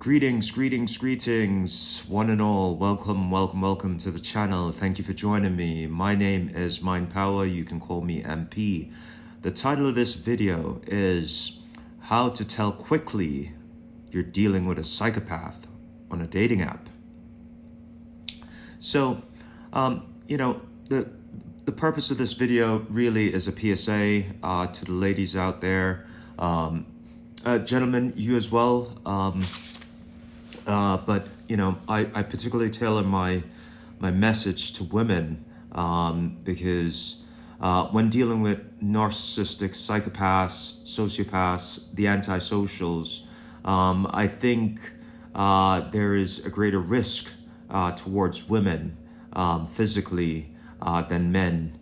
Greetings, one and all. Welcome to the channel. Thank you for joining me. My name is Mind Power. You can call me MP. The title of this video is How to Tell Quickly You're Dealing with a Psychopath on a Dating App. So, the purpose of this video really is a PSA to the ladies out there. Gentlemen, you as well. But I particularly tailor my message to women because when dealing with narcissistic psychopaths, sociopaths, the antisocials, I think there is a greater risk towards women physically than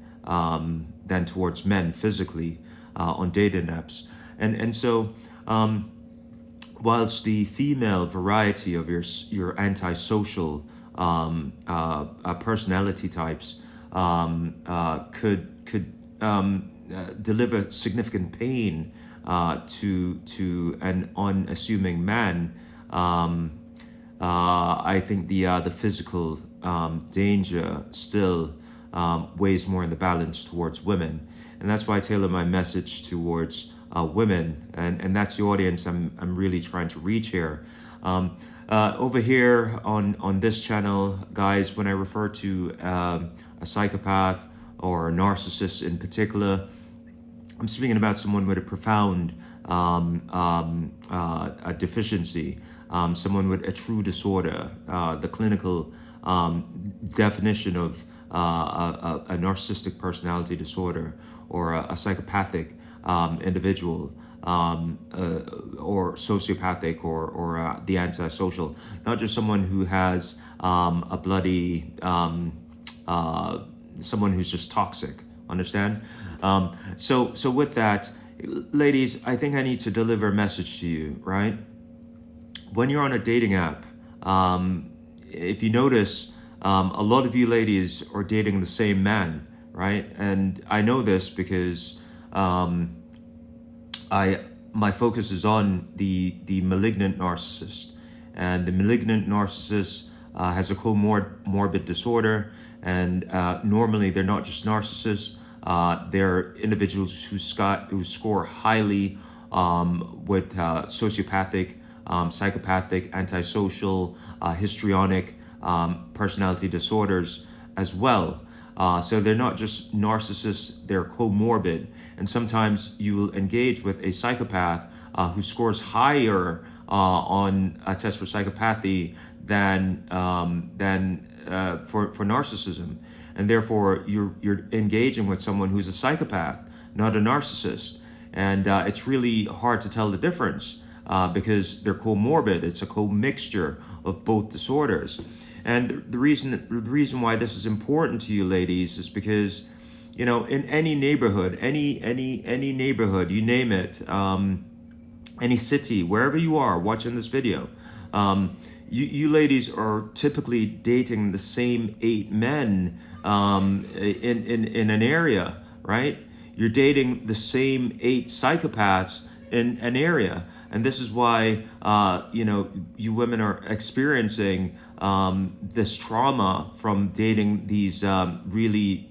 towards men physically on dating apps, and so. Whilst the female variety of your antisocial personality types could deliver significant pain to an unassuming man, I think the physical danger still weighs more in the balance towards women, and that's why I tailor my message towards women, and that's the audience I'm really trying to reach here. Over here on this channel, guys, when I refer to a psychopath or a narcissist in particular, I'm speaking about someone with a profound a deficiency, someone with a true disorder. The clinical definition of a narcissistic personality disorder or a psychopathic individual or sociopathic or the antisocial, not just someone who has a bloody someone who's just toxic, understand? So with that, ladies, I think I need to deliver a message to you, right? When you're on a dating app, if you notice, a lot of you ladies are dating the same man, right? And I know this because my focus is on the malignant narcissist, and the malignant narcissist has a comorbid disorder, and normally they're not just narcissists. They're individuals who score highly with sociopathic, psychopathic, antisocial, histrionic personality disorders as well. So they're not just narcissists, they're comorbid. And sometimes you will engage with a psychopath who scores higher on a test for psychopathy than for narcissism. And therefore, you're engaging with someone who's a psychopath, not a narcissist. And it's really hard to tell the difference because they're comorbid. It's a co-mixture of both disorders. And the reason why this is important to you ladies is because, in any neighborhood, any neighborhood, you name it, any city, wherever you are watching this video, you ladies are typically dating the same 8 men in an area, right? You're dating the same 8 psychopaths in an area. And this is why, you women are experiencing this trauma from dating these really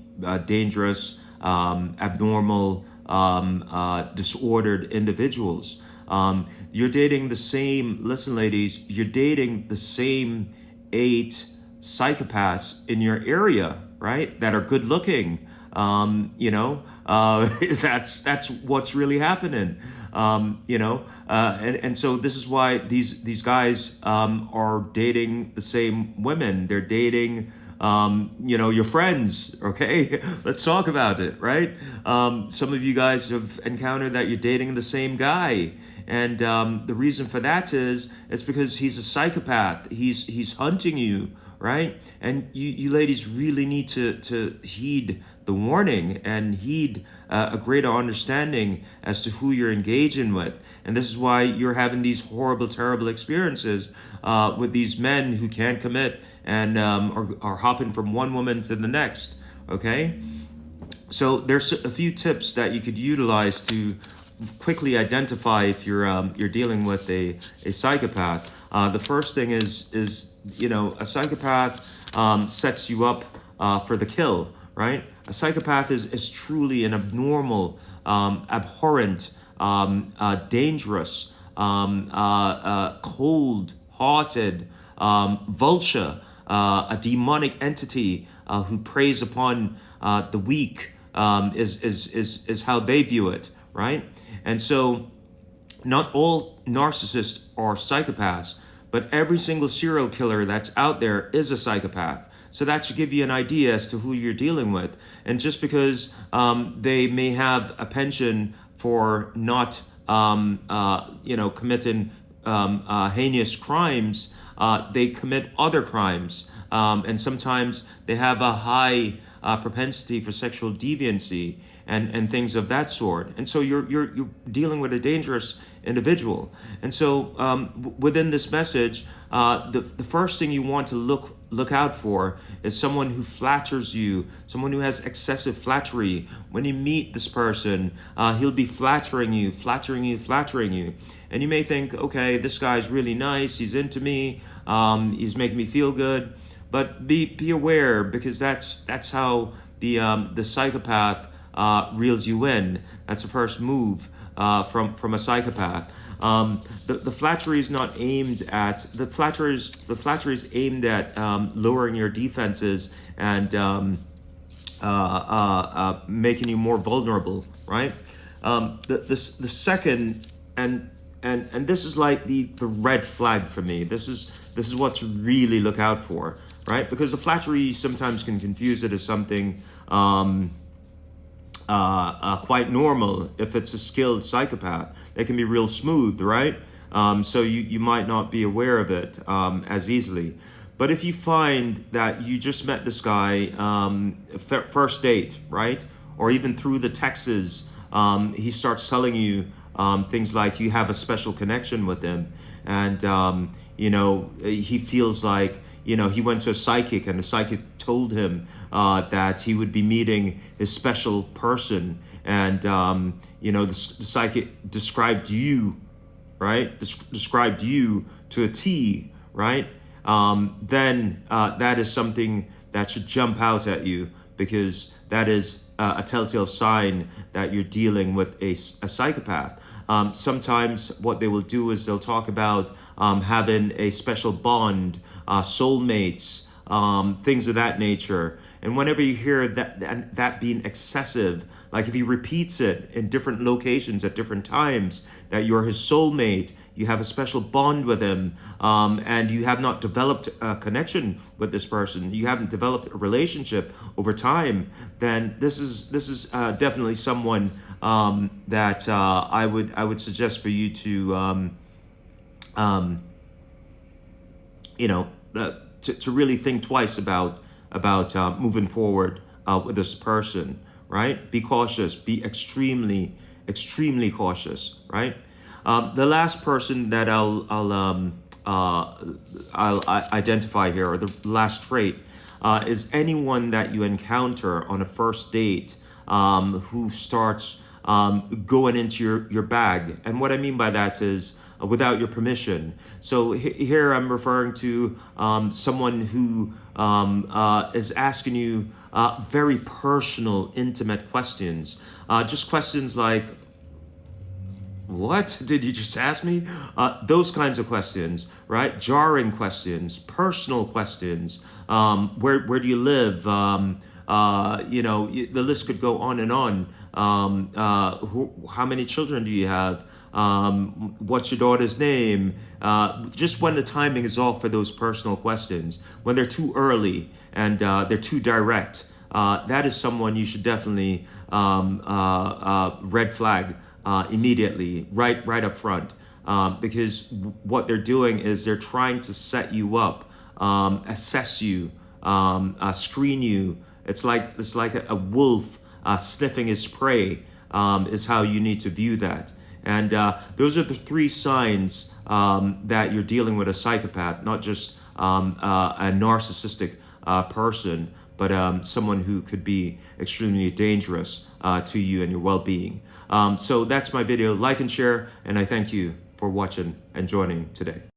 dangerous, abnormal, disordered individuals. You're dating the same, listen ladies, you're dating the same 8 psychopaths in your area, right? That are good looking. That's what's really happening. And so this is why these guys are dating the same women. They're dating your friends, okay? Let's talk about it, right? Some of you guys have encountered that you're dating the same guy. And the reason for that is it's because he's a psychopath. He's hunting you, right? And you ladies really need to heed the warning and heed a greater understanding as to who you're engaging with. And this is why you're having these horrible, terrible experiences with these men who can't commit and are hopping from one woman to the next, okay? So there's a few tips that you could utilize to quickly identify if you're dealing with a psychopath. The first thing is a psychopath sets you up for the kill, right? A psychopath is truly an abnormal, abhorrent, dangerous, cold-hearted vulture, a demonic entity who preys upon the weak, is how they view it, right? And so, not all narcissists are psychopaths, but every single serial killer that's out there is a psychopath. So that should give you an idea as to who you're dealing with. And just because they may have a penchant for not, committing heinous crimes, they commit other crimes, and sometimes they have a high propensity for sexual deviancy and things of that sort. And so you're dealing with a dangerous individual. And so within this message, the first thing you want to look out for is someone who flatters you, someone who has excessive flattery. When you meet this person, he'll be flattering you. And you may think, okay, this guy's really nice, he's into me, he's making me feel good. But be aware, because that's how the psychopath reels you in. That's the first move from a psychopath. The flattery is not aimed at the flattery is aimed at lowering your defenses and making you more vulnerable, right? The second and this is like the red flag for me. This is what to really look out for, right? Because the flattery sometimes can confuse it as something quite normal. If it's a skilled psychopath, they can be real smooth, right? So you might not be aware of it as easily. But if you find that you just met this guy first date, right? Or even through the texts, he starts telling you things like you have a special connection with him, and he feels like he went to a psychic, and the psychic told him that he would be meeting his special person, and the psychic described you, right? Described you to a T, right? Then that is something that should jump out at you, because that is a telltale sign that you're dealing with a psychopath. Sometimes what they will do is they'll talk about having a special bond, soulmates, things of that nature. And whenever you hear that being excessive, like if he repeats it in different locations at different times, that you're his soulmate, you have a special bond with him, and you have not developed a connection with this person, you haven't developed a relationship over time, then this is definitely someone that I would suggest for you to to really think twice about moving forward with this person, right? Be cautious. Be extremely cautious, right? The last person that I'll identify here, or the last trait, is anyone that you encounter on a first date who starts going into your bag. And what I mean by that is without your permission. So here I'm referring to someone who is asking you very personal, intimate questions. Just questions like, what did you just ask me? Those kinds of questions, right? Jarring questions, personal questions. Where do you live? The list could go on and on. How many children do you have? What's your daughter's name? Just when the timing is off for those personal questions, when they're too early and they're too direct, that is someone you should definitely red flag immediately, right up front, because what they're doing is they're trying to set you up, assess you, screen you. It's like a wolf sniffing his prey, is how you need to view that. And those are the three signs that you're dealing with a psychopath, not just a narcissistic person, but someone who could be extremely dangerous to you and your well-being. So that's my video. Like and share, and I thank you for watching and joining today.